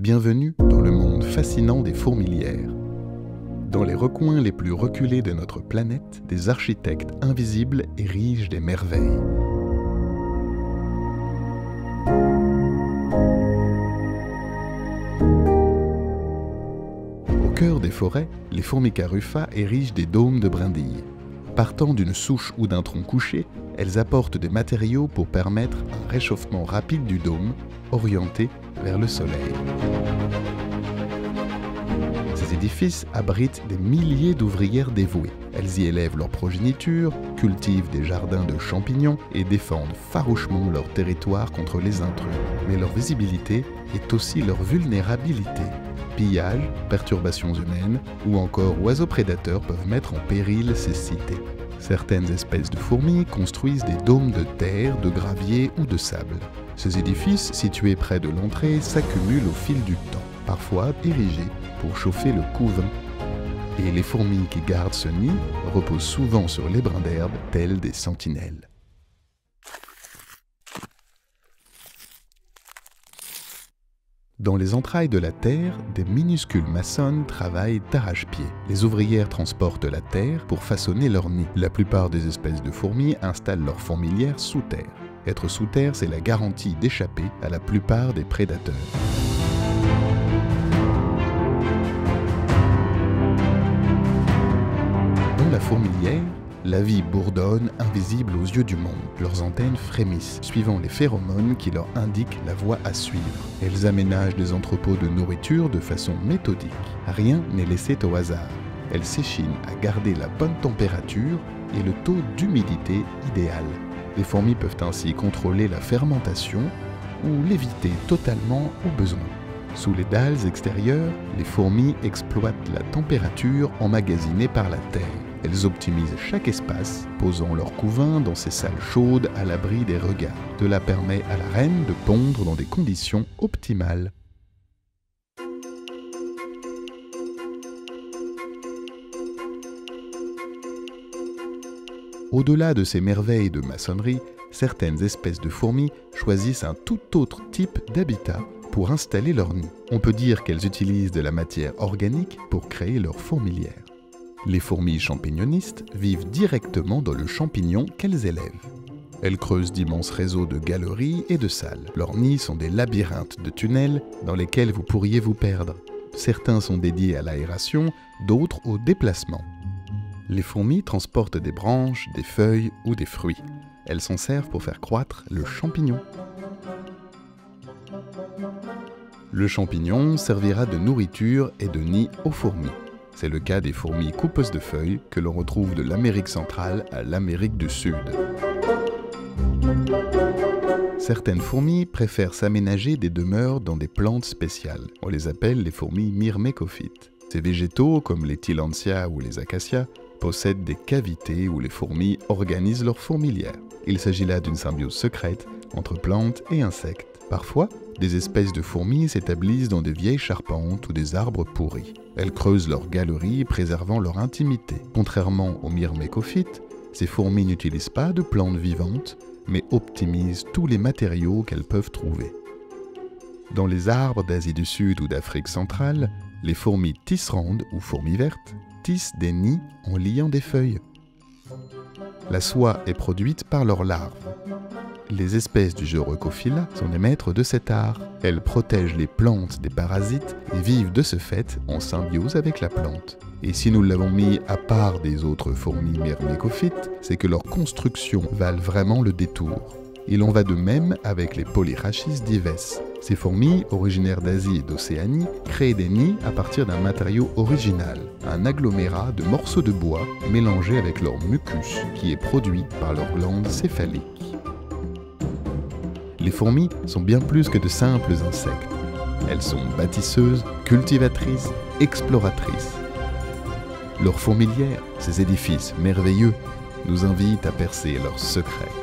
Bienvenue dans le monde fascinant des fourmilières. Dans les recoins les plus reculés de notre planète, des architectes invisibles érigent des merveilles. Au cœur des forêts, les Formica rufa érigent des dômes de brindilles. Partant d'une souche ou d'un tronc couché, elles apportent des matériaux pour permettre un réchauffement rapide du dôme, orienté vers le soleil. Ces édifices abritent des milliers d'ouvrières dévouées. Elles y élèvent leur progéniture, cultivent des jardins de champignons et défendent farouchement leur territoire contre les intrus. Mais leur visibilité est aussi leur vulnérabilité. Pillage, perturbations humaines ou encore oiseaux prédateurs peuvent mettre en péril ces cités. Certaines espèces de fourmis construisent des dômes de terre, de gravier ou de sable. Ces édifices, situés près de l'entrée, s'accumulent au fil du temps, parfois érigés pour chauffer le couvain. Et les fourmis qui gardent ce nid reposent souvent sur les brins d'herbe, tels des sentinelles. Dans les entrailles de la terre, des minuscules maçonnes travaillent d'arrache-pied. Les ouvrières transportent la terre pour façonner leur nid. La plupart des espèces de fourmis installent leur fourmilière sous terre. Être sous terre, c'est la garantie d'échapper à la plupart des prédateurs. Dans la fourmilière, la vie bourdonne, invisible aux yeux du monde. Leurs antennes frémissent, suivant les phéromones qui leur indiquent la voie à suivre. Elles aménagent des entrepôts de nourriture de façon méthodique. Rien n'est laissé au hasard. Elles s'échinent à garder la bonne température et le taux d'humidité idéal. Les fourmis peuvent ainsi contrôler la fermentation ou l'éviter totalement au besoin. Sous les dalles extérieures, les fourmis exploitent la température emmagasinée par la terre. Elles optimisent chaque espace, posant leur couvain dans ces salles chaudes à l'abri des regards. Cela permet à la reine de pondre dans des conditions optimales. Au-delà de ces merveilles de maçonnerie, certaines espèces de fourmis choisissent un tout autre type d'habitat pour installer leur nid. On peut dire qu'elles utilisent de la matière organique pour créer leur fourmilière. Les fourmis champignonistes vivent directement dans le champignon qu'elles élèvent. Elles creusent d'immenses réseaux de galeries et de salles. Leurs nids sont des labyrinthes de tunnels dans lesquels vous pourriez vous perdre. Certains sont dédiés à l'aération, d'autres au déplacement. Les fourmis transportent des branches, des feuilles ou des fruits. Elles s'en servent pour faire croître le champignon. Le champignon servira de nourriture et de nid aux fourmis. C'est le cas des fourmis coupeuses de feuilles que l'on retrouve de l'Amérique centrale à l'Amérique du Sud. Certaines fourmis préfèrent s'aménager des demeures dans des plantes spéciales. On les appelle les fourmis myrmécophytes. Ces végétaux, comme les tillandsia ou les acacias, possèdent des cavités où les fourmis organisent leur fourmilière. Il s'agit là d'une symbiose secrète entre plantes et insectes. Parfois, des espèces de fourmis s'établissent dans des vieilles charpentes ou des arbres pourris. Elles creusent leurs galeries, préservant leur intimité. Contrairement aux myrmécophytes, ces fourmis n'utilisent pas de plantes vivantes, mais optimisent tous les matériaux qu'elles peuvent trouver. Dans les arbres d'Asie du Sud ou d'Afrique centrale, les fourmis tisserandes ou fourmis vertes tissent des nids en liant des feuilles. La soie est produite par leurs larves. Les espèces du genre Eucophila sont les maîtres de cet art. Elles protègent les plantes des parasites et vivent de ce fait en symbiose avec la plante. Et si nous l'avons mis à part des autres fourmis myrmécophytes, c'est que leurs constructions valent vraiment le détour. Il en va de même avec les Polyraches dives. Ces fourmis, originaires d'Asie et d'Océanie, créent des nids à partir d'un matériau original, un agglomérat de morceaux de bois mélangés avec leur mucus, qui est produit par leurs glandes céphaliques. Les fourmis sont bien plus que de simples insectes. Elles sont bâtisseuses, cultivatrices, exploratrices. Leurs fourmilières, ces édifices merveilleux, nous invitent à percer leurs secrets.